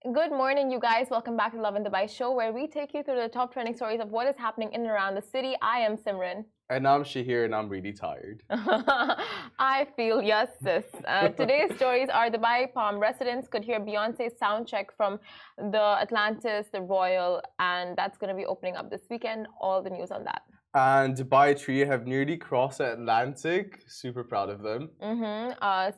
Good morning, you guys. Welcome back to Lovin Dubai show, where we take you through the top trending stories of what is happening in and around the city. I am Simran. And I'm Shahir, and I'm really tired. I feel yes, sis. Today's stories are Dubai Palm residents could hear Beyonce's sound check from the Atlantis, the Royal, and that's going to be opening up this weekend. All the news on that. And Dubai Tree have nearly crossed the Atlantic. Super proud of them.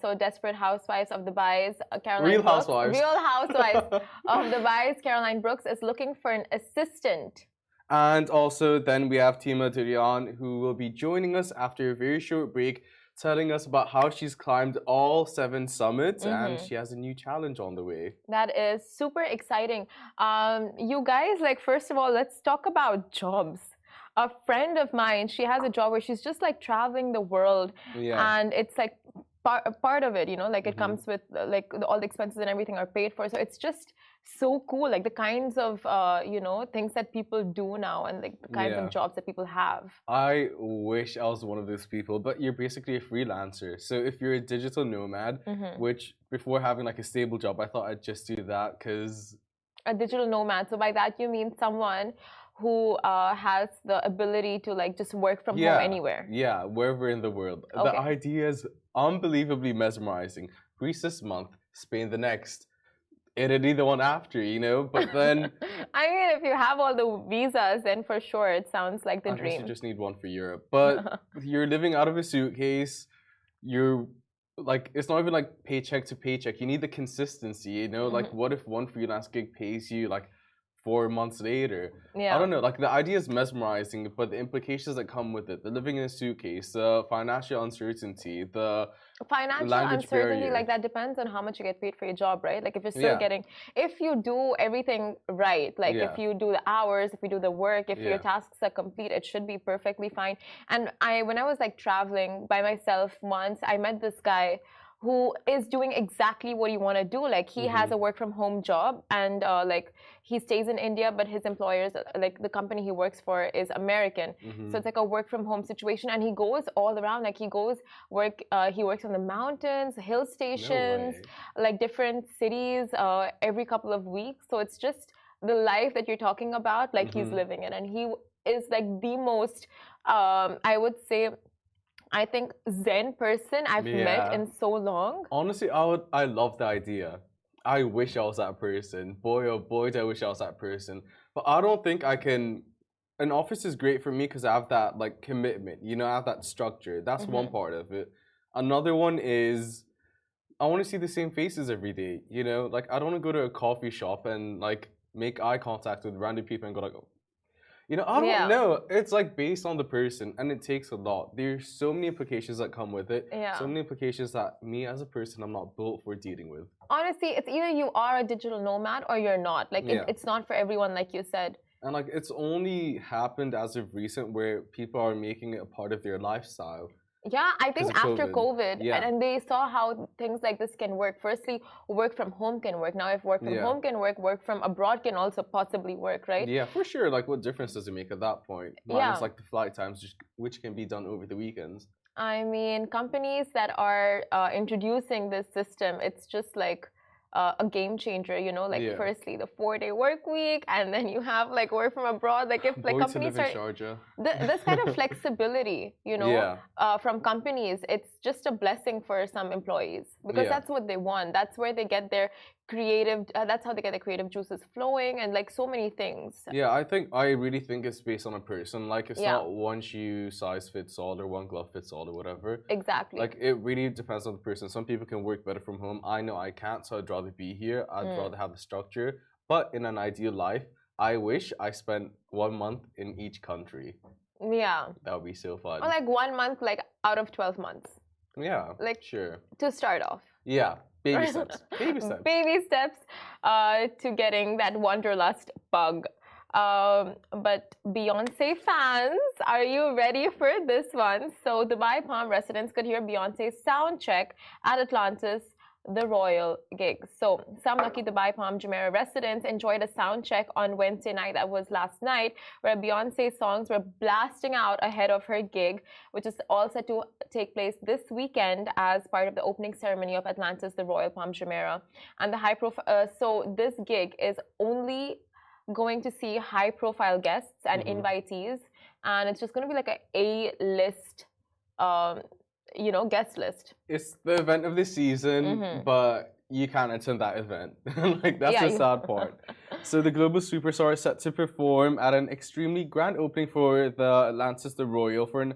So Desperate Housewives of Dubai's Caroline Real Brooks, housewives. Real Housewives of Dubai's Caroline Brooks is looking for an assistant. And also, then we have Tima Deryan, who will be joining us after a very short break, telling us about how she's climbed all 7 summits and she has a new challenge on the way. That is super exciting. You guys, like, first of all, let's talk about jobs. A friend of mine, she has a job where she's just like traveling the world, and it's like part of it, you know, like it comes with like all the expenses and everything are paid for. So it's just so cool, like the kinds of you know, things that people do now and like the kinds of jobs that people have. I wish I was one of those people, but you're basically a freelancer. So if you're a digital nomad, which before having like a stable job, I thought I'd just do that because a digital nomad. So by that you mean someone who has the ability to like just work from home anywhere. Yeah, wherever in the world. Okay. The idea is unbelievably mesmerizing. Greece this month, Spain the next, Italy the one after, you know? But then I mean, if you have all the visas, then for sure it sounds like the I dream. guess you just need one for Europe. But you're living out of a suitcase. You're like, it's not even like paycheck to paycheck. You need the consistency, you know? Like, what if one freelance gig pays you like 4 months later? I don't know, like the idea is mesmerizing, but the implications that come with it, the living in a suitcase, the financial uncertainty, the financial uncertainty barrier. like that depends on how much you get paid for your job, right? Like if you're still getting, if you do everything right, like if you do the hours, if you do the work, if your tasks are complete, it should be perfectly fine. And when I was like traveling by myself once, I met this guy who is doing exactly what you want to do. Like he has a work from home job, and like he stays in India, but his employers, like the company he works for, is American. So it's like a work from home situation, and he goes all around. Like he goes he works on the mountains, hill stations, like different cities every couple of weeks. So it's just the life that you're talking about, like he's living it, and he is like the most I would say, I think, Zen person I've met in so long. Honestly, I love the idea. I wish I was that person. Boy, oh boy, do I wish I was that person. But I don't think I can. An office is great for me because I have that like commitment. You know, I have that structure. That's one part of it. Another one is I want to see the same faces every day. You know, like I don't want to go to a coffee shop and like make eye contact with random people and go like, you know, I don't know. It's like based on the person, and it takes a lot. There's so many implications that come with it. So many implications that me as a person, I'm not built for dealing with. Honestly, it's either you are a digital nomad or you're not. Like it's not for everyone, like you said. And like it's only happened as of recent where people are making it a part of their lifestyle. Yeah, I think after COVID, and they saw how things like this can work. Firstly, work from home can work. Now, if work from home can work from abroad can also possibly work, right? Yeah, for sure. Like, what difference does it make at that point? Minus like the flight times, which can be done over the weekends. I mean, companies that are introducing this system, it's just like a game changer, you know, like firstly the 4-day work week, and then you have like work from abroad. Like if like companies are this kind of flexibility, you know, from companies, it's just a blessing for some employees because that's what they want. That's where they get their creative. That's how they get the creative juices flowing, and like so many things. Yeah, I really think it's based on a person. Like it's not one shoe size fits all or one glove fits all or whatever. Exactly. Like it really depends on the person. Some people can work better from home. I know I can't, so I'd rather be here. I'd rather have the structure. But in an ideal life, I wish I spent 1 month in each country. Yeah. That would be so fun. Or like 1 month, like out of 12 months. Yeah. Like sure. To start off. Yeah. Baby steps. Baby steps. Baby steps to getting that wanderlust bug. But Beyoncé fans, are you ready for this one? So Dubai Palm residents could hear Beyoncé's sound check at Atlantis the Royal gig. So, some lucky Dubai Palm Jumeirah residents enjoyed a sound check on Wednesday night, that was last night, where Beyonce's songs were blasting out ahead of her gig, which is all set to take place this weekend as part of the opening ceremony of Atlantis, the Royal Palm Jumeirah. And the so this gig is only going to see high-profile guests and invitees, and it's just going to be like a A-list guest list. It's the event of the season, but you can't attend that event. Like, that's the sad part. So the global superstar is set to perform at an extremely grand opening for the Atlantis the Royal for an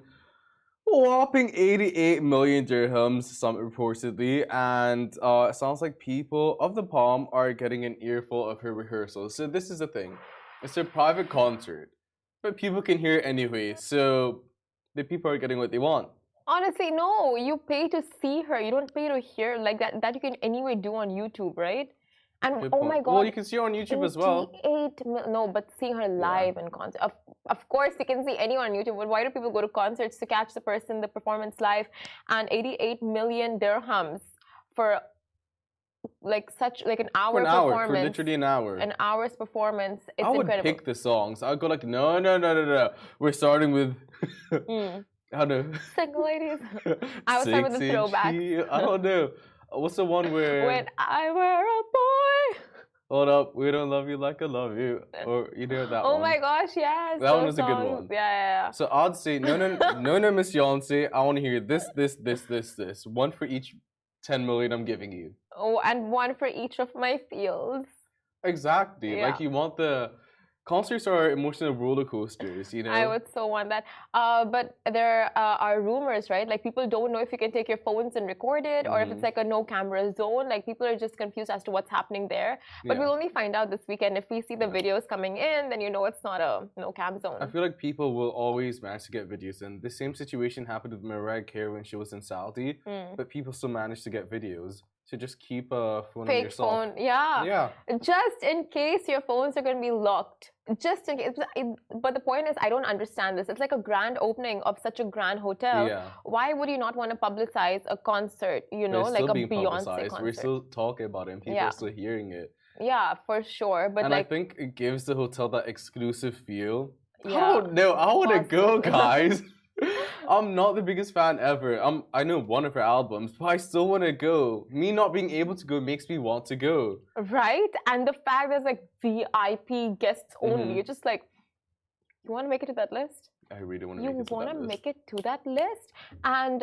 whopping 88 million dirhams, some reportedly, and it sounds like people of the Palm are getting an earful of her rehearsals. So this is the thing. It's a private concert, but people can hear it anyway, so the people are getting what they want. Honestly, no. You pay to see her. You don't pay to hear like that. That you can anyway do on YouTube, right? And oh my God! Well, you can see her on YouTube as well. No, but seeing her live in concert. Of course, you can see anyone on YouTube. But why do people go to concerts to catch the performance live? And 88 million dirhams for an hour performance. For literally an hour. An hour's performance. It's I would incredible. pick the songs. I'd go like, no. We're starting with. I don't know. Single ladies. I would start with the throwback. I don't know. What's the one where... When I were a boy. Hold up, we don't love you like I love you. Or you know that one. Oh my gosh, yes. That one was a good one. Yeah. So I'd say, no, Miss Beyoncé, I want to hear this. One for each 10 million I'm giving you. Oh, and one for each of my feels. Exactly. Yeah. Like you want the... Concerts are emotional roller coasters, you know? I would so want that. But there are rumors, right? Like people don't know if you can take your phones and record it or if it's like a no camera zone. Like people are just confused as to what's happening there. But we'll only find out this weekend. If we see the videos coming in, then you know it's not a no cam zone. I feel like people will always manage to get videos. And the same situation happened with Mariah Carey when she was in Saudi. But people still managed to get videos. So just keep a phone on yourself. Fake phone, yeah. Just in case your phones are going to be locked. Just in case. But the point is, I don't understand this. It's like a grand opening of such a grand hotel. Yeah. Why would you not want to publicize a concert, you know, like a Beyonce concert? We're still talking about it and people are still hearing it. Yeah, for sure. But I think it gives the hotel that exclusive feel. Yeah. I don't know. I want to go, guys. I'm not the biggest fan ever. I know one of her albums, but I still want to go. Me not being able to go makes me want to go. Right? And the fact there's like VIP guests only. You're just like, you want to make it to that list? I really want to make it to that list. You want to make it to that list? And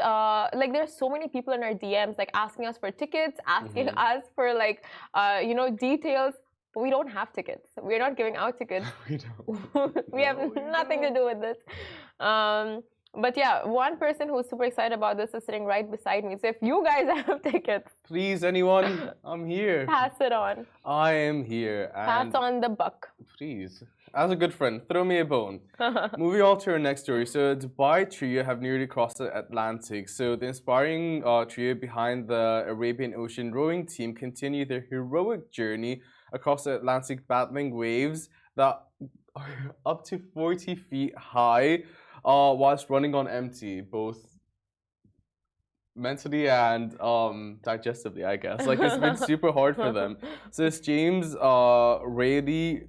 like there's so many people in our DMs like asking us for tickets, asking us for like, details. But we don't have tickets. We're not giving out tickets. We don't. We have nothing to do with this. But yeah, one person who's super excited about this is sitting right beside me. So if you guys have tickets, please, anyone, I'm here. Pass it on. I am here. And pass on the buck. Please. As a good friend, throw me a bone. Moving on to our next story. So Dubai trio have nearly crossed the Atlantic. So the inspiring trio behind the Arabian Ocean rowing team continue their heroic journey across the Atlantic, battling waves that are up to 40 feet high. Whilst running on empty, both mentally and digestively, I guess. Like it's been super hard for them. So it's James Rayleigh,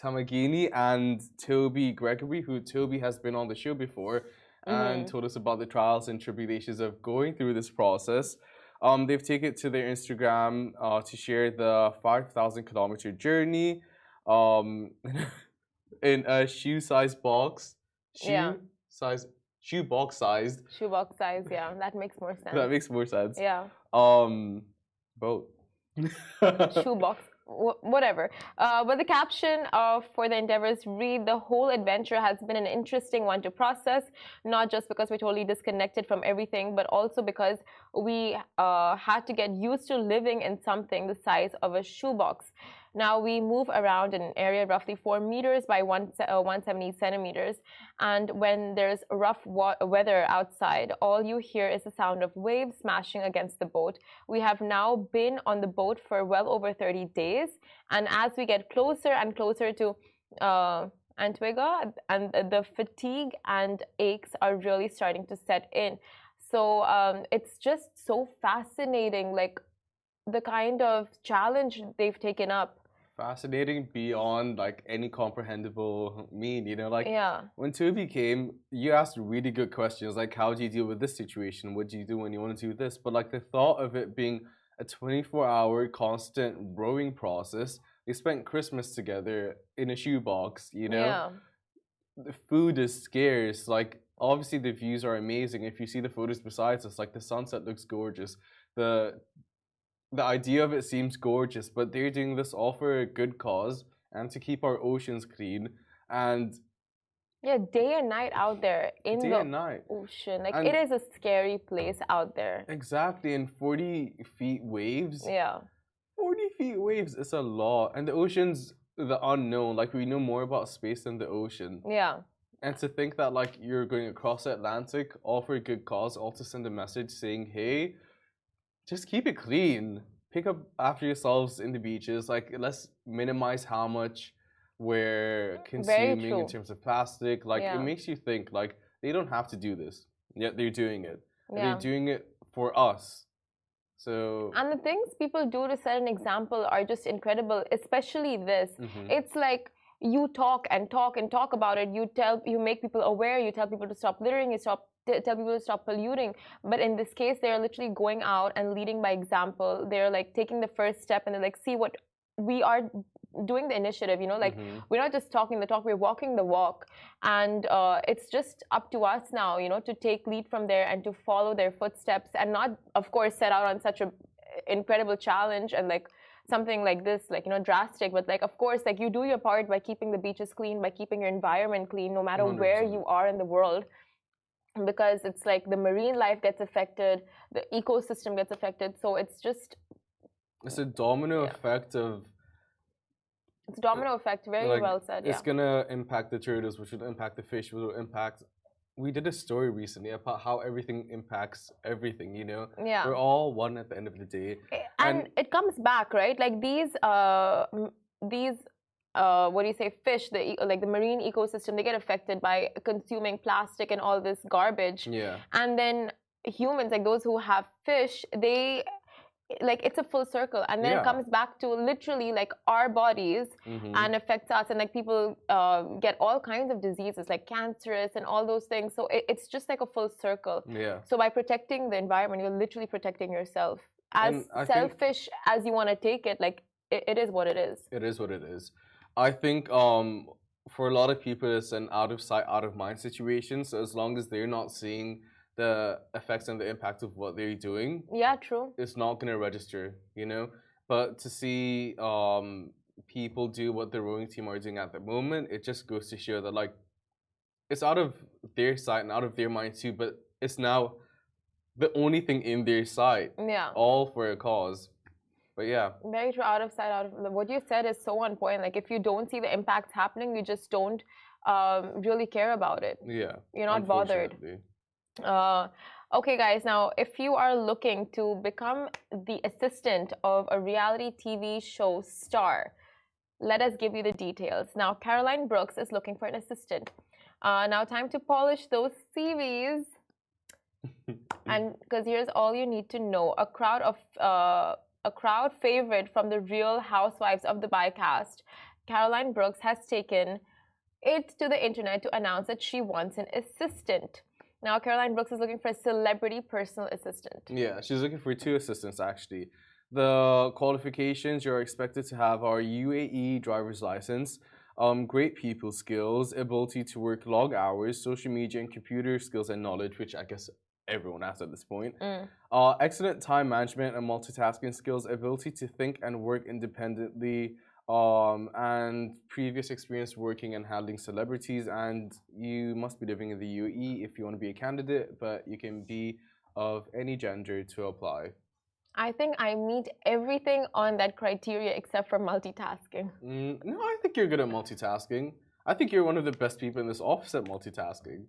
Tamagini and Toby Gregory, who Toby has been on the show before and told us about the trials and tribulations of going through this process. They've taken it to their Instagram to share the 5,000-kilometer journey. In a shoe-sized box. Shoebox sized. Shoebox size, yeah. That makes more sense. That makes more sense. Yeah. Boat. Shoebox. Whatever. But the caption for the endeavors read, the whole adventure has been an interesting one to process, not just because we're totally disconnected from everything, but also because we had to get used to living in something the size of a shoebox. Now we move around in an area roughly 4 meters by 170 centimeters. And when there's rough weather outside, all you hear is the sound of waves smashing against the boat. We have now been on the boat for well over 30 days. And as we get closer and closer to Antigua, and the fatigue and aches are really starting to set in. So it's just so fascinating, like the kind of challenge they've taken up. Fascinating beyond like any comprehensible mean, like Yeah. when Tubi came, you asked really good questions like how do you deal with this situation, what do you do when you want to do this, but like the thought of it being a 24-hour constant rowing process. They spent Christmas together in a shoebox. Yeah. The food is scarce, like obviously the views are amazing. If you see the photos besides us, like the sunset looks gorgeous, the idea of it seems gorgeous, but they're doing this all for a good cause and to keep our oceans clean. And yeah, day and night out there in day the and night. ocean. Like And it is a scary place out there. exactly, and 40 feet waves. Yeah. 40 feet waves is a lot. And the ocean's the unknown. Like we know more about space than the ocean. Yeah. And to think that like you're going across the Atlantic, all for a good cause, all to send a message saying, hey, just keep it clean. Pick up after yourselves in the beaches. Like, let's minimize how much we're consuming in terms of plastic. Like, it makes you think, like, they don't have to do this, yet they're doing it. And they're doing it for us. So. And the things people do to set an example are just incredible, especially this. It's like you talk and talk and talk about it. You make people aware. You tell people to stop littering. You tell people to stop polluting. But in this case, they're literally going out and leading by example. They're like taking the first step and they're like, see what we are doing the initiative, like we're not just talking the talk, we're walking the walk. And it's just up to us now, to take lead from there and to follow their footsteps and not, of course, set out on such a incredible challenge and like something like this, like, drastic, but like, of course, like you do your part by keeping the beaches clean, by keeping your environment clean, no matter 100%. Where you are in the world. Because it's like the marine life gets affected, the ecosystem gets affected. So it's just... It's a domino effect of... It's a domino effect, very like, well said, It's going to impact the turtles, which will impact the fish, which will impact... We did a story recently about how everything impacts everything, Yeah. We're all one at the end of the day. And it comes back, right? Like these what do you say, fish, like the marine ecosystem, they get affected by consuming plastic and all this garbage. Yeah. And then humans, like those who have fish, they, like, it's a full circle. And then it comes back to literally like our bodies and affects us. And like people get all kinds of diseases like cancerous and all those things. So it's just like a full circle. Yeah. So by protecting the environment, you're literally protecting yourself. As selfish as you want to take it, like it is what it is. It is what it is. I think for a lot of people, it's an out of sight, out of mind situation. So as long as they're not seeing the effects and the impact of what they're doing, yeah, true, it's not going to register, But to see people do what the rowing team are doing at the moment, it just goes to show that like it's out of their sight and out of their mind too. But it's now the only thing in their sight. Yeah. All for a cause. But yeah. Very true. Out of sight, out of... What you said is so on point. Like if you don't see the impacts happening, you just don't really care about it. Yeah. You're not bothered. Okay, guys. Now, if you are looking to become the assistant of a reality TV show star, let us give you the details. Now, Caroline Brooks is looking for an assistant. Now, time to polish those CVs. And because here's all you need to know: a crowd favorite from the Real Housewives of the Cast, Caroline Brooks has taken it to the internet to announce that she wants an assistant. Now, Caroline Brooks is looking for a celebrity personal assistant. Yeah, she's looking for 2 assistants, actually. The qualifications you're expected to have are UAE driver's license, great people skills, ability to work long hours, social media and computer skills and knowledge, which I guess everyone has at this point. Excellent time management and multitasking skills, ability to think and work independently, and previous experience working and handling celebrities. And you must be living in the UAE if you want to be a candidate, but you can be of any gender to apply. I think I meet everything on that criteria except for multitasking. No, I think you're good at multitasking. I think you're one of the best people in this office at multitasking.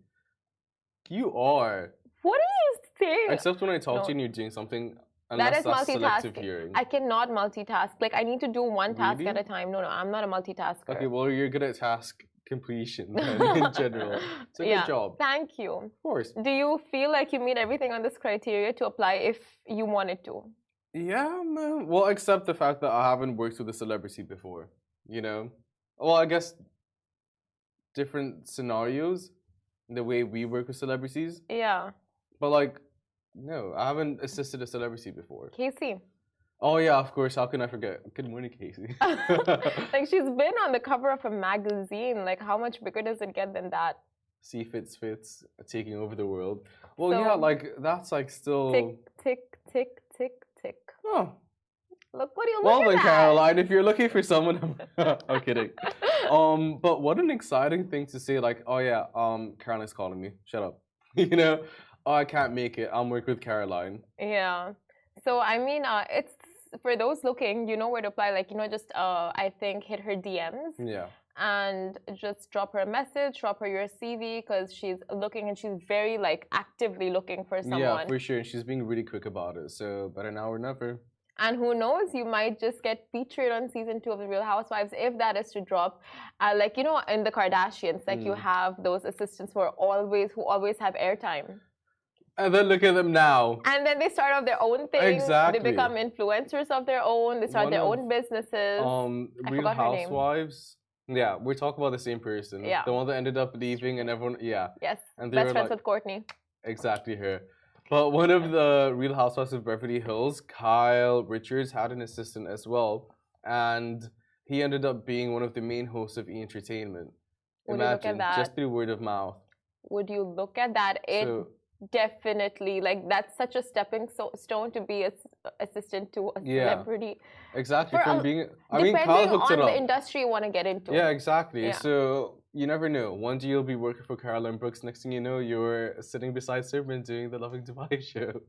You are. What are you saying? Except when I talk to you and you're doing something, unless that's selective hearing. I cannot multitask. Like, I need to do one task at a time. No, I'm not a multitasker. Okay, well, you're good at task completion in general. It's a good job. Thank you. Of course. Do you feel like you meet everything on this criteria to apply if you wanted to? Yeah, man. Well, except the fact that I haven't worked with a celebrity before, you know? Well, I guess different scenarios, the way we work with celebrities. Yeah. But like, no, I haven't assisted a celebrity before. Casey. Oh yeah, of course. How can I forget? Good morning, Casey. Like she's been on the cover of a magazine. Like how much bigger does it get than that? See fits taking over the world. Well, so, yeah, like that's like still tick. Oh. Look, what are you looking well, then, at? Caroline, if you're looking for someone, I'm kidding. But what an exciting thing to say, like, oh yeah, Caroline's calling me. Shut up. You know, oh, I can't make it. I'm working with Caroline. Yeah. So I mean, it's for those looking, you know where to apply. Like, you know, just I think hit her DMs. Yeah. And just drop her a message, drop her your CV because she's looking and she's very like actively looking for someone. Yeah, for sure. And she's being really quick about it. So better now or never. And who knows, you might just get featured on season 2 of The Real Housewives if that is to drop. Like, you know, in the Kardashians, like you have those assistants who always have airtime. And then look at them now. And then they start off their own thing. Exactly. They become influencers of their own. They start their own businesses. Real Housewives. Yeah, we're talking about the same person. Yeah. The one that ended up leaving and everyone, yeah. Yes, and best friends with Courtney. Exactly her. But one of the Real Housewives of Beverly Hills, Kyle Richards, had an assistant as well. And he ended up being one of the main hosts of E! Entertainment. Imagine, just through word of mouth. Would you look at that? Definitely, like that's such a stepping stone to be assistant to a celebrity. Exactly. From being, I mean, Kyle hooked it up. The industry you want to get into. Yeah, exactly. Yeah. So you never know. One day you'll be working for Caroline Brooks. Next thing you know, you're sitting beside Serpent doing the Lovin Dubai show.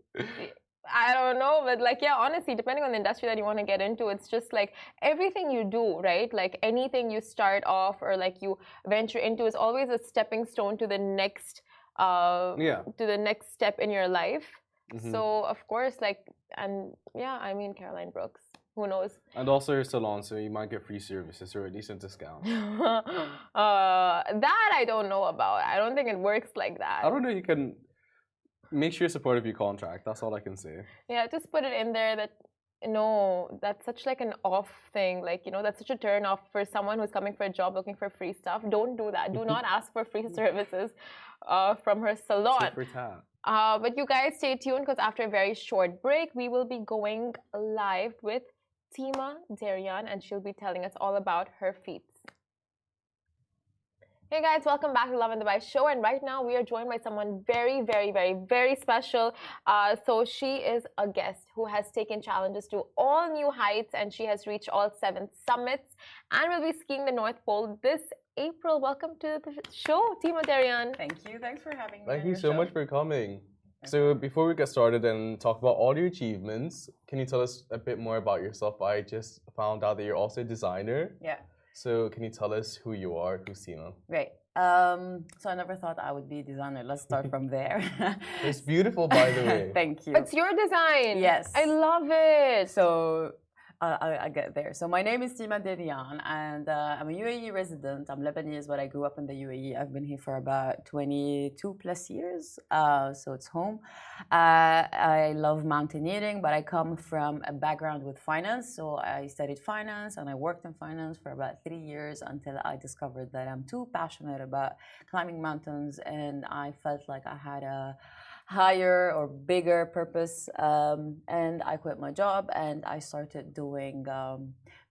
I don't know, but like, yeah, honestly, depending on the industry that you want to get into, it's just like everything you do, right? Like anything you start off or like you venture into is always a stepping stone to the next to the next step in your life. So of course, like, and yeah, I mean Caroline Brooks, who knows? And also your salon, so you might get free services or a decent discount. That I don't know about. I don't think it works like that. I don't know. You can make sure you're supportive of your contract. That's all I can say. Yeah, just put it in there that no, that's such like an off thing. Like, you know, that's such a turn off for someone who's coming for a job looking for free stuff. Don't do that. Do not ask for free services from her salon. Tit for tat. But you guys stay tuned because after a very short break, we will be going live with Tima Deryan and she'll be telling us all about her feats. Hey guys, welcome back to Lovin Dubai show, and right now we are joined by someone very special. So she is a guest who has taken challenges to all new heights and she has reached all 7 summits and will be skiing the North Pole this April. Welcome to the show, Tima Deryan. Thank you. Thanks for having me. Thank you so much for coming. So before we get started and talk about all your achievements, can you tell us a bit more about yourself? I just found out that you're also a designer. Yeah. So can you tell us who you are, who's Tima? Great. So I never thought I would be a designer. Let's start from there. It's beautiful, by the way. Thank you. It's your design. Yes. I love it. So I get there. So my name is Tima Deryan, and I'm a UAE resident. I'm Lebanese, but I grew up in the UAE. I've been here for about 22 plus years, so it's home. I love mountaineering, but I come from a background with finance. So I studied finance, and I worked in finance for about 3 years until I discovered that I'm too passionate about climbing mountains, and I felt like I had a higher or bigger purpose, and I quit my job and I started doing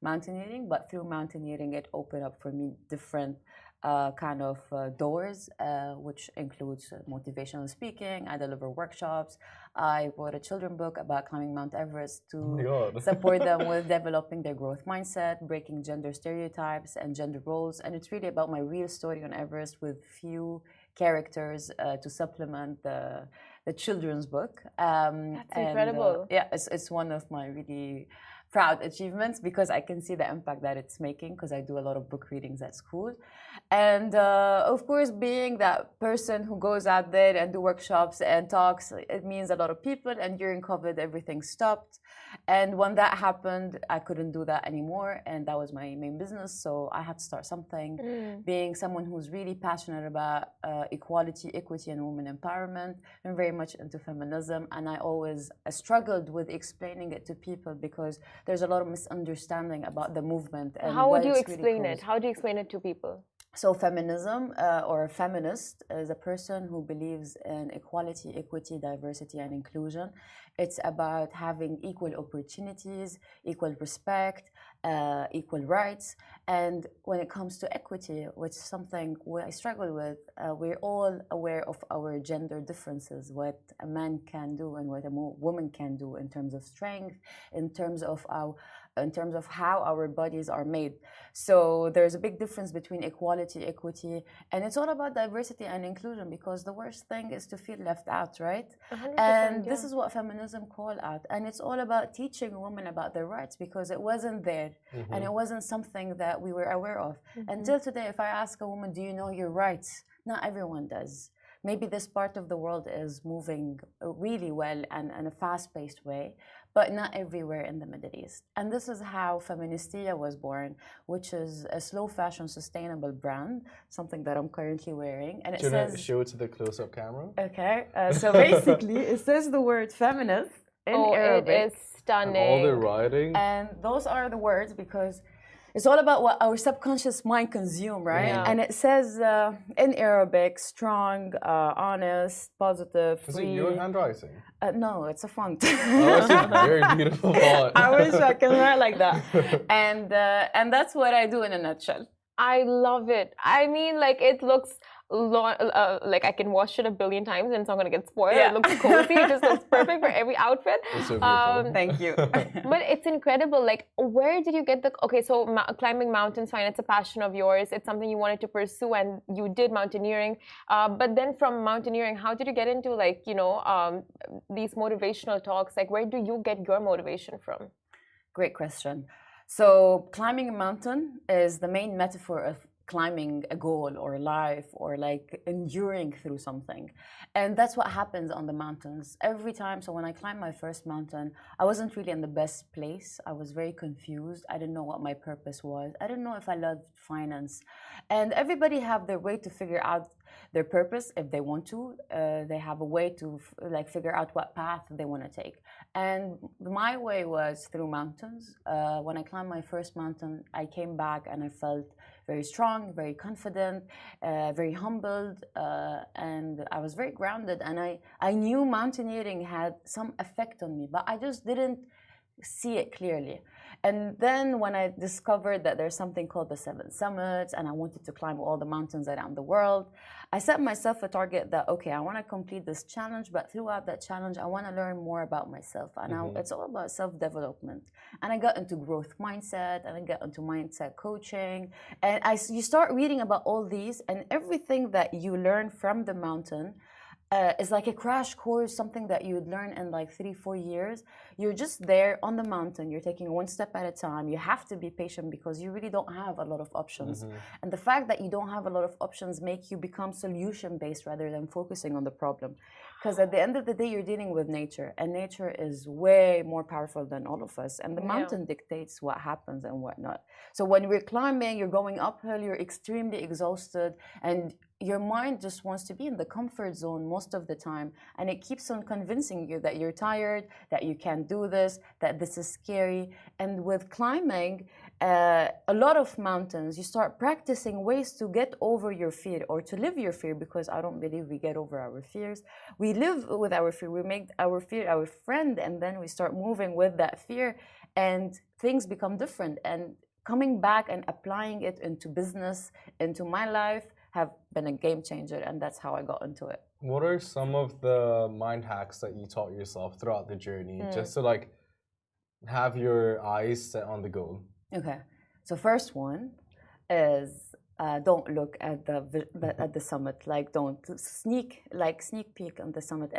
mountaineering. But through mountaineering, it opened up for me different kind of doors, which includes motivational speaking. I deliver workshops. I wrote a children's book about climbing Mount Everest to support them with developing their growth mindset, breaking gender stereotypes and gender roles. And it's really about my real story on Everest with few characters to supplement the children's book. That's incredible. Yeah, it's one of my really proud achievements because I can see the impact that it's making because I do a lot of book readings at school. And of course, being that person who goes out there and do workshops and talks, it means a lot of people. And during COVID, everything stopped. And when that happened, I couldn't do that anymore. And that was my main business. So I had to start something. Being someone who's really passionate about equality, equity, and women empowerment. I'm very much into feminism. And I always struggled with explaining it to people because there's a lot of misunderstanding about the movement. And how would you explain it? How do you explain it to people? So feminism or a feminist is a person who believes in equality, equity, diversity, and inclusion. It's about having equal opportunities, equal respect, equal rights. And when it comes to equity, which is something I struggle with, we're all aware of our gender differences, what a man can do and what a woman can do in terms of strength, in terms of how our bodies are made. So there's a big difference between equality, equity, and it's all about diversity and inclusion because the worst thing is to feel left out, right? And this is what feminism call out. And it's all about teaching women about their rights because it wasn't there and it wasn't something that we were aware of. Until today, if I ask a woman, do you know your rights? Not everyone does. Maybe this part of the world is moving really well and in a fast-paced way, but not everywhere in the Middle East. And this is how Feministia was born, which is a slow fashion sustainable brand, something that I'm currently wearing. And it says, show it to the close-up camera? Okay, so basically it says the word feminist in Arabic. It is stunning. And all the writing. And those are the words because it's all about what our subconscious mind consume, right? Yeah. And it says in Arabic, strong, honest, positive, free. Is it your handwriting? No, it's a font. Oh, it's a very beautiful font. I wish I could write like that. And that's what I do in a nutshell. I love it. I mean, like, it looks like I can wash it a billion times and it's not going to get spoiled. Yeah. It looks cozy. It just looks perfect for every outfit. It's so beautiful. Thank you. But it's incredible. Like, where did you get the... Okay, so climbing mountains, fine, it's a passion of yours. It's something you wanted to pursue and you did mountaineering. But then from mountaineering, how did you get into, like, you know, these motivational talks? Like, where do you get your motivation from? Great question. So climbing a mountain is the main metaphor of climbing a goal or life or like enduring through something. And that's what happens on the mountains every time. So when I climbed my first mountain, I wasn't really in the best place. I was very confused. I didn't know what my purpose was. I didn't know if I loved finance. And everybody have their way to figure out their purpose if they want to. They have a way to like figure out what path they want to take. And my way was through mountains. When I climbed my first mountain, I came back and I felt very strong, very confident, very humbled, and I was very grounded. And I knew mountaineering had some effect on me, but I just didn't see it clearly. And then when I discovered that there's something called the 7 Summits and I wanted to climb all the mountains around the world, I set myself a target that, okay, I want to complete this challenge, but throughout that challenge, I want to learn more about myself. And it's all about self-development. And I got into growth mindset and I got into mindset coaching. And you start reading about all these and everything that you learn from the mountain is like a crash course, something that you would learn in like 3-4 years. You're just there on the mountain. You're taking one step at a time. You have to be patient because you really don't have a lot of options. And the fact that you don't have a lot of options make you become solution-based rather than focusing on the problem. Because at the end of the day, you're dealing with nature. And nature is way more powerful than all of us. And the mountain dictates what happens and what not. So when we're climbing, you're going uphill, you're extremely exhausted. And your mind just wants to be in the comfort zone most of the time. And it keeps on convincing you that you're tired, that you can't do this, that this is scary. And with climbing a lot of mountains, you start practicing ways to get over your fear or to live your fear, because I don't believe we get over our fears. We live with our fear. We make our fear our friend, and then we start moving with that fear, and things become different. And coming back and applying it into business, into my life, have been a game changer, and that's how I got into it. What are some of the mind hacks that you taught yourself throughout the journey, just to like have your eyes set on the goal? Okay, so first one is don't look at the summit. Like don't sneak peek on the summit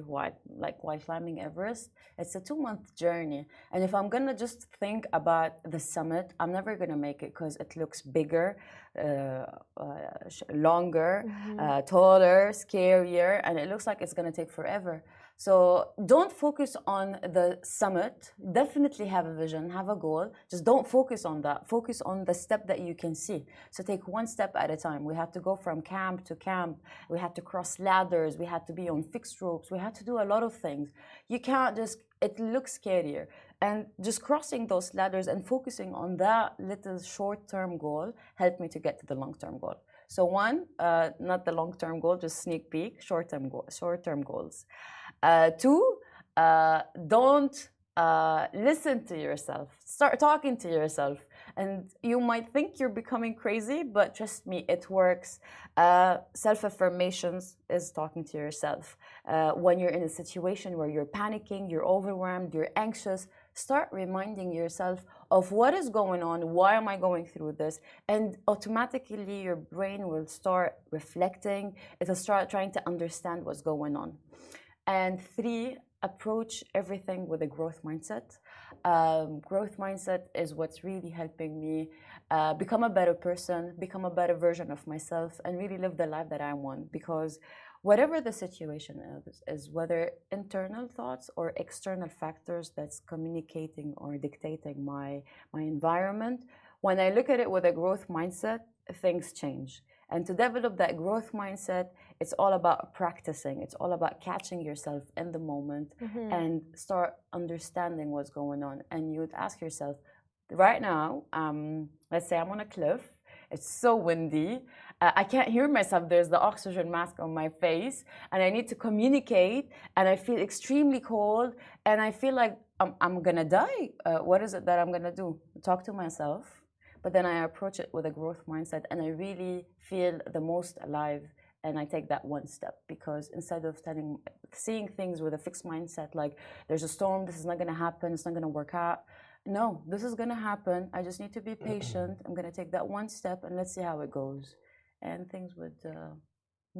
while climbing Everest. It's a 2-month journey, and if I'm gonna just think about the summit, I'm never gonna make it because it looks bigger, longer, taller, scarier, and it looks like it's gonna take forever. So don't focus on the summit. Definitely have a vision, have a goal. Just don't focus on that. Focus on the step that you can see. So take one step at a time. We had to go from camp to camp. We had to cross ladders. We had to be on fixed ropes. We had to do a lot of things. You can't just, it looks scarier. And just crossing those ladders and focusing on that little short-term goal helped me to get to the long-term goal. So one, not the long-term goal, just sneak peek, short-term goals. Two, don't listen to yourself. Start talking to yourself. And you might think you're becoming crazy, but trust me, it works. Self-affirmations is talking to yourself. When you're in a situation where you're panicking, you're overwhelmed, you're anxious, start reminding yourself of what is going on, why am I going through this? And automatically your brain will start reflecting, it'll start trying to understand what's going on. And three, approach everything with a growth mindset. Growth mindset is what's really helping me become a better person, become a better version of myself, and really live the life that I want. Because whatever the situation is whether internal thoughts or external factors that's communicating or dictating my environment, when I look at it with a growth mindset, things change. And to develop that growth mindset, it's all about practicing. It's all about catching yourself in the moment and start understanding what's going on. And you would ask yourself, right now, let's say I'm on a cliff. It's so windy. I can't hear myself. There's the oxygen mask on my face. And I need to communicate. And I feel extremely cold. And I feel like I'm going to die. What is it that I'm going to do? Talk to myself. But then I approach it with a growth mindset, and I really feel the most alive, and I take that one step. Because instead of seeing things with a fixed mindset, like there's a storm, this is not going to happen, it's not going to work out. No, this is going to happen. I just need to be patient. I'm going to take that one step, and let's see how it goes. And things would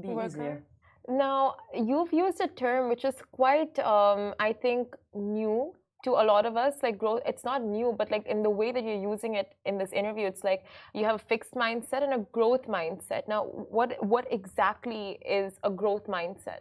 be easier. Now, you've used a term which is quite, I think, new to a lot of us. Like growth, it's not new, but like in the way that you're using it in this interview, it's like you have a fixed mindset and a growth mindset. Now, what exactly is a growth mindset?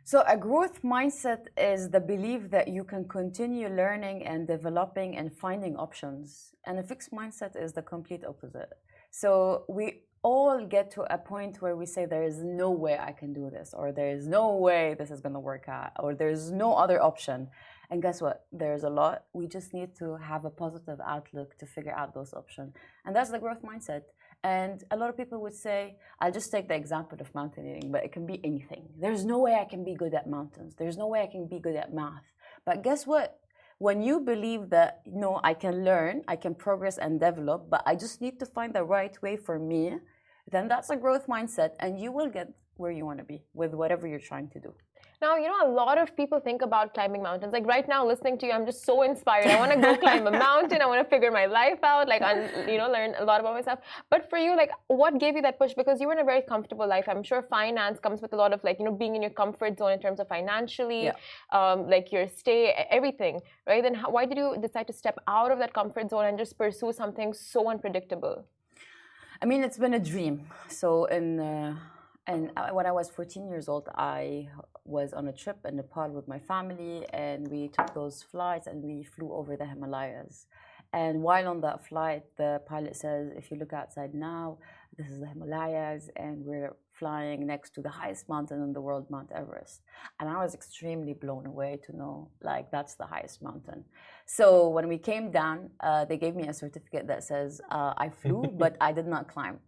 So a growth mindset is the belief that you can continue learning and developing and finding options. And a fixed mindset is the complete opposite. So we all get to a point where we say there is no way I can do this, or there is no way this is going to work out, or there's no other option. And guess what? There's a lot. We just need to have a positive outlook to figure out those options. And that's the growth mindset. And a lot of people would say, I'll just take the example of mountaineering, but it can be anything. There's no way I can be good at mountains. There's no way I can be good at math. But guess what? When you believe that, no, I can learn, I can progress and develop, but I just need to find the right way for me, then that's a growth mindset, and you will get where you want to be with whatever you're trying to do. Now, you know, a lot of people think about climbing mountains. Like right now, listening to you, I'm just so inspired. I want to go climb a mountain. I want to figure my life out, like, you know, learn a lot about myself. But for you, like, what gave you that push? Because you were in a very comfortable life. I'm sure finance comes with a lot of, like, you know, being in your comfort zone in terms of financially, like your stay, everything, right? Then why did you decide to step out of that comfort zone and just pursue something so unpredictable? I mean, it's been a dream. So when I was 14 years old, I was on a trip in Nepal with my family, and we took those flights and we flew over the Himalayas. And while on that flight, the pilot says, if you look outside now, this is the Himalayas, and we're flying next to the highest mountain in the world, Mount Everest. And I was extremely blown away to know, like, that's the highest mountain. So when we came down, they gave me a certificate that says I flew, but I did not climb.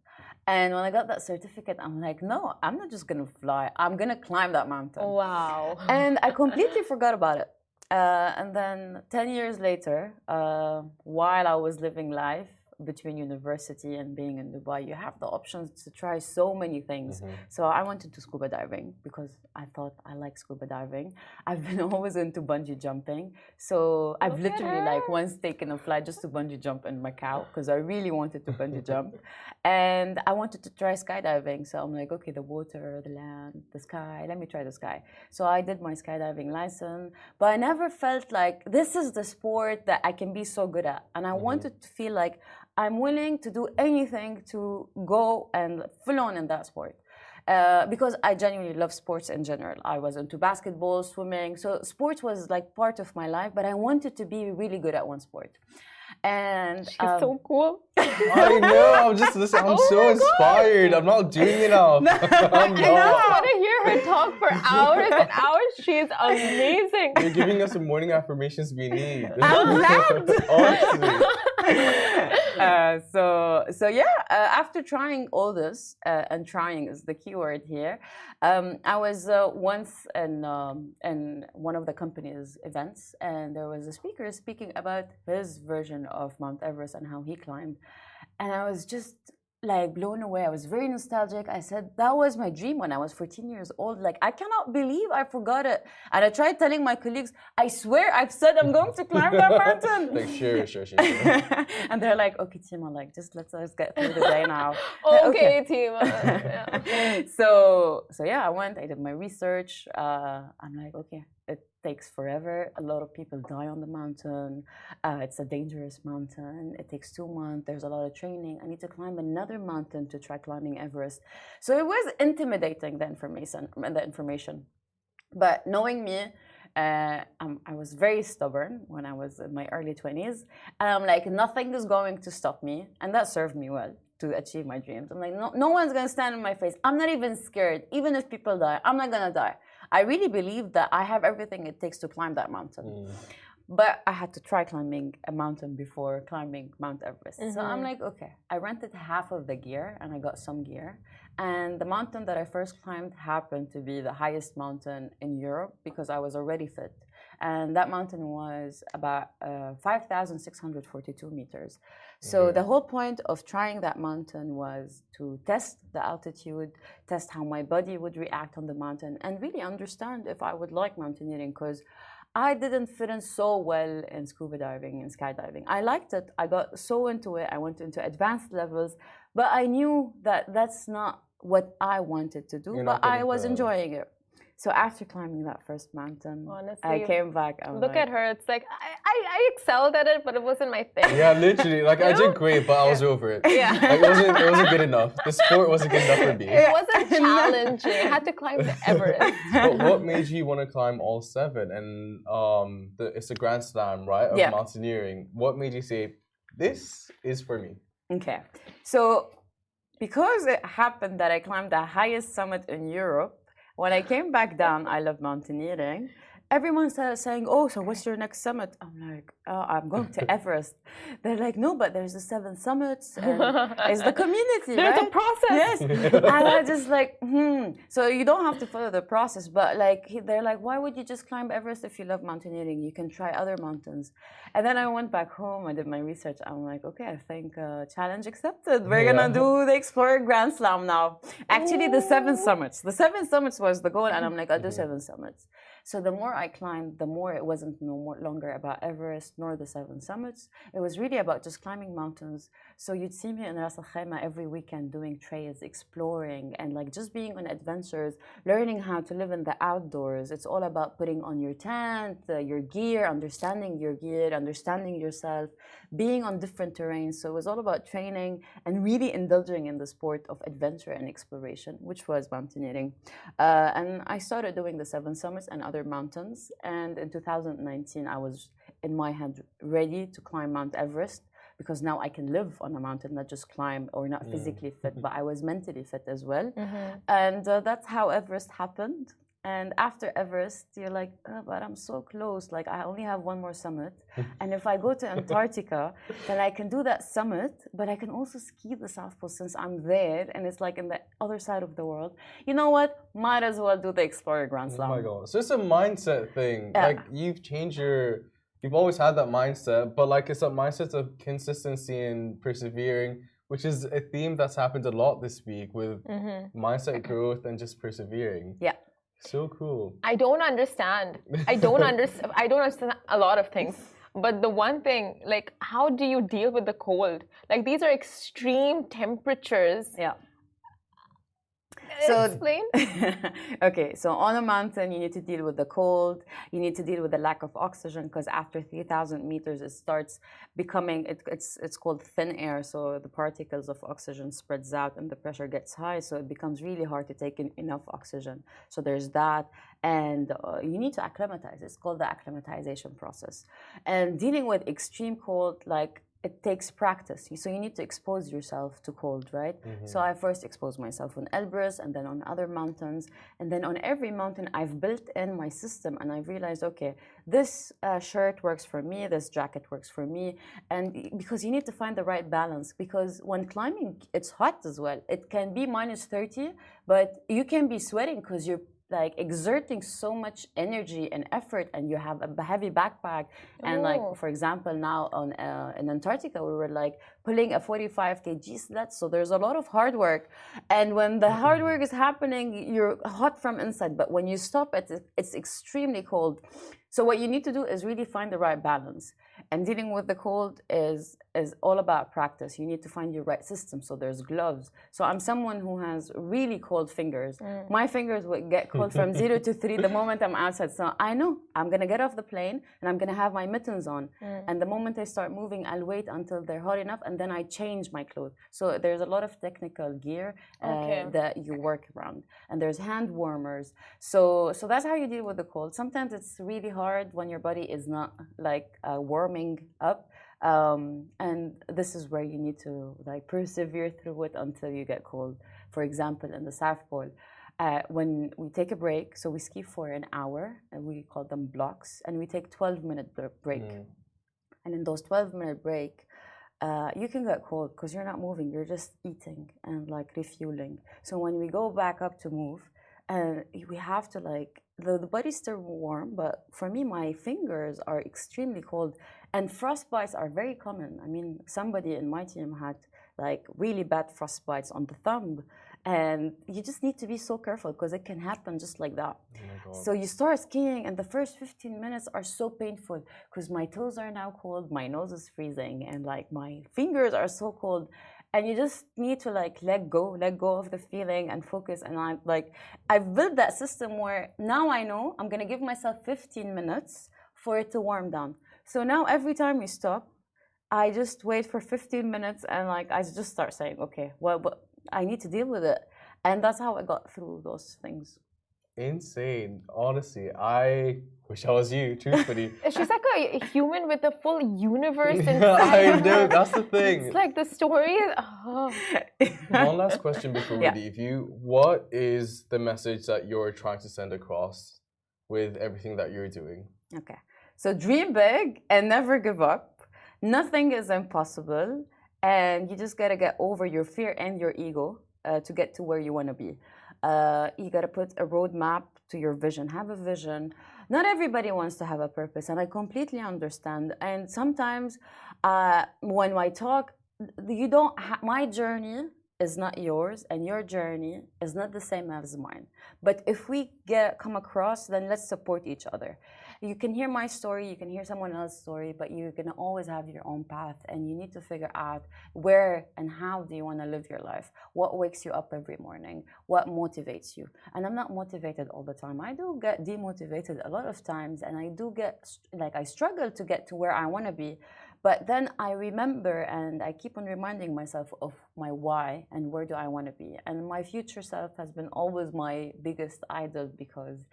And when I got that certificate, I'm like, no, I'm not just going to fly. I'm going to climb that mountain. Wow. And I completely forgot about it. And then 10 years later, while I was living life, between university and being in Dubai, you have the options to try so many things. So I wanted to scuba diving because I thought I like scuba diving. I've been always into bungee jumping. So I've literally like once taken a flight just to bungee jump in Macau because I really wanted to bungee jump. And I wanted to try skydiving. So I'm like, okay, the water, the land, the sky, let me try the sky. So I did my skydiving license, but I never felt like this is the sport that I can be so good at. And I wanted to feel like I'm willing to do anything to go and full on in that sport. Because I genuinely love sports in general. I was into basketball, swimming. So sports was like part of my life, but I wanted to be really good at one sport. And she's so cool. I know. I'm just listening. I'm so inspired. I'm not doing enough. I'm I want to hear her talk for hours and hours. She's amazing. You're giving us the morning affirmations we need. I'm glad. Honestly. So yeah, after trying all this, and trying is the key word here, I was once in one of the company's events, and there was a speaker speaking about his version of Mount Everest and how he climbed. And I was just like blown away. I was very nostalgic. I said, that was my dream when I was 14 years old. Like, I cannot believe I forgot it. And I tried telling my colleagues, I swear I've said I'm going to climb that mountain. Like, sure. And they're like, okay, Tima, like, just let us get through the day now. Okay, Tima. Yeah. So yeah, I went, I did my research. I'm like, okay, it takes forever. A lot of people die on the mountain. It's a dangerous mountain. It takes 2 months. There's a lot of training. I need to climb another mountain to try climbing Everest. So it was intimidating, the information. But knowing me, I was very stubborn when I was in my early 20s. And I'm like, nothing is going to stop me. And that served me well to achieve my dreams. I'm like, no one's going to stand in my face. I'm not even scared. Even if people die, I'm not going to die. I really believe that I have everything it takes to climb that mountain. But I had to try climbing a mountain before climbing Mount Everest. So I'm like, okay, I rented half of the gear and I got some gear. And the mountain that I first climbed happened to be the highest mountain in Europe because I was already fit. And that mountain was about 5,642 meters. So the whole point of trying that mountain was to test the altitude, test how my body would react on the mountain, and really understand if I would like mountaineering because I didn't fit in so well in scuba diving and skydiving. I liked it. I got so into it. I went into advanced levels, but I knew that that's not what I wanted to do, but I was enjoying it. So after climbing that first mountain, honestly, I came back. Look at her. It's like, I excelled at it, but it wasn't my thing. Yeah, literally. Like, I did great, but I was over it. Yeah. Like, it wasn't good enough. The sport wasn't good enough for me. It wasn't challenging. I had to climb the Everest. But what made you want to climb all 7? And it's a grand slam, right, of mountaineering. What made you say, this is for me? Okay. So because it happened that I climbed the highest summit in Europe, when I came back down, I love mountaineering. Everyone started saying, oh, so what's your next summit? I'm like, oh, I'm going to Everest. They're like, no, but there's the 7 summits. And it's the community, There's right? a process. Yes. And I just like, So you don't have to follow the process. But like, they're like, why would you just climb Everest if you love mountaineering? You can try other mountains. And then I went back home. I did my research. I'm like, okay, I think challenge accepted. We're going to do the Explorer Grand Slam now. Actually, the 7 summits. The 7 summits was the goal. And I'm like, I'll do 7 summits. So the more I climbed, the more it wasn't no longer about Everest nor the 7 summits. It was really about just climbing mountains. So you'd see me in Ras Al Khaimah every weekend doing trails, exploring, and like just being on adventures, learning how to live in the outdoors. It's all about putting on your tent, your gear, understanding yourself, being on different terrains. So it was all about training and really indulging in the sport of adventure and exploration, which was mountaineering. And I started doing the 7 summits and other mountains. And in 2019, I was in my head ready to climb Mount Everest because now I can live on a mountain, not just climb or not physically fit, but I was mentally fit as well. And that's how Everest happened. And after Everest, you're like, oh, but I'm so close. Like, I only have 1 more summit. And if I go to Antarctica, then I can do that summit, but I can also ski the South Pole since I'm there. And it's like in the other side of the world. You know what? Might as well do the Explorer Grand Slam. Oh my God. So it's a mindset thing. Like, you've changed you've always had that mindset, but like it's a mindset of consistency and persevering, which is a theme that's happened a lot this week with mindset growth and just persevering. Yeah. So cool. I don't understand. I don't understand a lot of things. But the one thing, like, how do you deal with the cold? Like, these are extreme temperatures. Yeah. So, explain. Okay, so on a mountain, you need to deal with the cold. You need to deal with the lack of oxygen because after 3,000 meters, it starts becoming, it's called thin air. So the particles of oxygen spreads out and the pressure gets high. So it becomes really hard to take in enough oxygen. So there's that. And you need to acclimatize. It's called the acclimatization process. And dealing with extreme cold, like, it takes practice. So you need to expose yourself to cold, right? So I first exposed myself on Elbrus and then on other mountains. And then on every mountain, I've built in my system and I've realized, okay, this shirt works for me, this jacket works for me. And because you need to find the right balance, because when climbing, it's hot as well. It can be minus 30, but you can be sweating because you're like exerting so much energy and effort, and you have a heavy backpack. And like, for example, now on in Antarctica, we were like pulling a 45 kg sled. So there's a lot of hard work. And when the hard work is happening, you're hot from inside. But when you stop, it's extremely cold. So what you need to do is really find the right balance. And dealing with the cold is all about practice. You need to find your right system. So there's gloves. So I'm someone who has really cold fingers. My fingers would get cold from 0 to 3 the moment I'm outside. So I know I'm going to get off the plane and I'm going to have my mittens on. And the moment I start moving, I'll wait until they're hot enough and then I change my clothes. So there's a lot of technical gear that you work around. And there's hand warmers. So that's how you deal with the cold. Sometimes it's really hard when your body is not like warming up. And this is where you need to like persevere through it until you get cold. For example, in the South Pole, when we take a break, so we ski for an hour, and we call them blocks, and we take 12-minute break. And in those 12-minute break, you can get cold because you're not moving, you're just eating and like refueling. So when we go back up to move, we have to like, the body's still warm, but for me, my fingers are extremely cold. And frostbites are very common. I mean, somebody in my team had like really bad frostbites on the thumb. And you just need to be so careful because it can happen just like that. So you start skiing and the first 15 minutes are so painful because my toes are now cold, my nose is freezing, and like my fingers are so cold. And you just need to like let go of the feeling and focus. And I've built that system where now I know I'm gonna give myself 15 minutes for it to warm down. So now every time we stop, I just wait for 15 minutes and like I just start saying, okay, well, I need to deal with it. And that's how I got through those things. Insane. Honestly, I wish I was you, truthfully. She's like a human with a full universe inside. I know, that's the thing. It's like the story. One last question before we leave you. What is the message that you're trying to send across with everything that you're doing? Okay. So dream big and never give up. Nothing is impossible. And you just got to get over your fear and your ego to get to where you want to be. You got to put a roadmap to your vision. Have a vision. Not everybody wants to have a purpose, and I completely understand. And sometimes when I talk, you don't. My journey is not yours, and your journey is not the same as mine. But if we come across, then let's support each other. You can hear my story, you can hear someone else's story, but you can always have your own path, and you need to figure out where and how do you want to live your life. What wakes you up every morning? What motivates you? And I'm not motivated all the time. I do get demotivated a lot of times, and I do get, I struggle to get to where I want to be. But then I remember and I keep on reminding myself of my why and where do I want to be. And my future self has been always my biggest idol because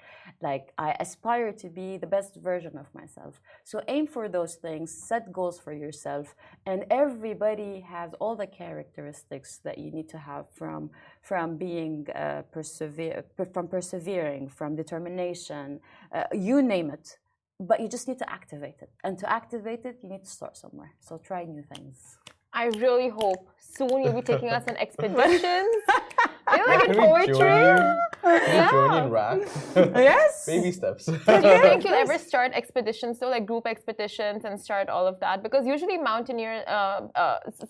I aspire to be the best version of myself. So aim for those things, set goals for yourself. And everybody has all the characteristics that you need to have from being persevering, from determination, you name it. But you just need to activate it. And to activate it, you need to start somewhere. So try new things. I really hope soon you'll be taking us on expeditions. You like in poetry? Can we join in rap? Yes. Baby steps. Do you think you'll ever start expeditions, so like group expeditions and start all of that? Because usually mountaineer,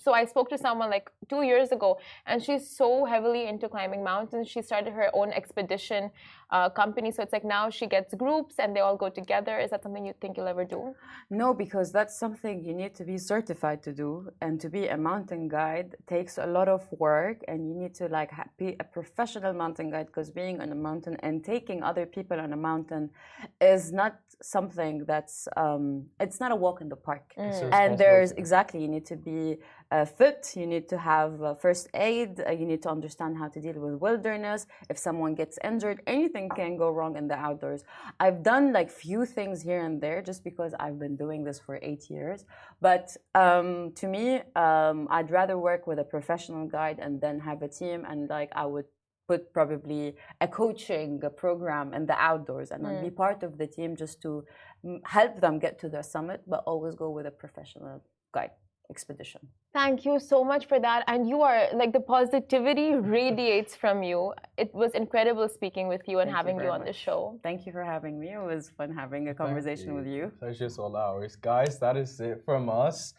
so I spoke to someone like 2 years ago and she's so heavily into climbing mountains. She started her own expedition company. So it's like now she gets groups and they all go together. Is that something you think you'll ever do? No, because that's something you need to be certified to do. And to be a mountain guide takes a lot of work, and you need to like be a professional mountain guide, because being on a mountain and taking other people on a mountain is not something that's it's not a walk in the park. And there's you need to be fit, you need to have first aid, you need to understand how to deal with wilderness. If someone gets injured, anything can go wrong in the outdoors. I've done like few things here and there just because I've been doing this for 8 years, but to me I'd rather work with a professional guide and then have a team, and like I would put probably a coaching program in the outdoors and be part of the team just to help them get to the summit, but always go with a professional guide expedition. Thank you so much for that. And you are like, the positivity radiates from you. It was incredible speaking with you and having you on the show. Thank you for having me. It was fun having a conversation with you. Pleasure's all ours. Guys, that is it from us.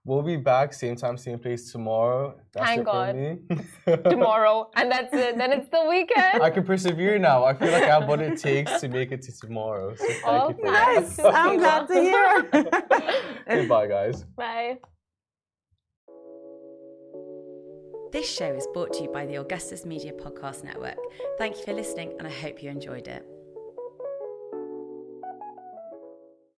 We'll be back same time, same place tomorrow. That's Thank it God. for me. Tomorrow. And that's it. Then it's the weekend. I can persevere now. I feel like I have what it takes to make it to tomorrow. So thank you for nice. that. I'm glad to hear. Goodbye, guys. Bye. This show is brought to you by the Augustus Media Podcast Network. Thank you for listening, and I hope you enjoyed it.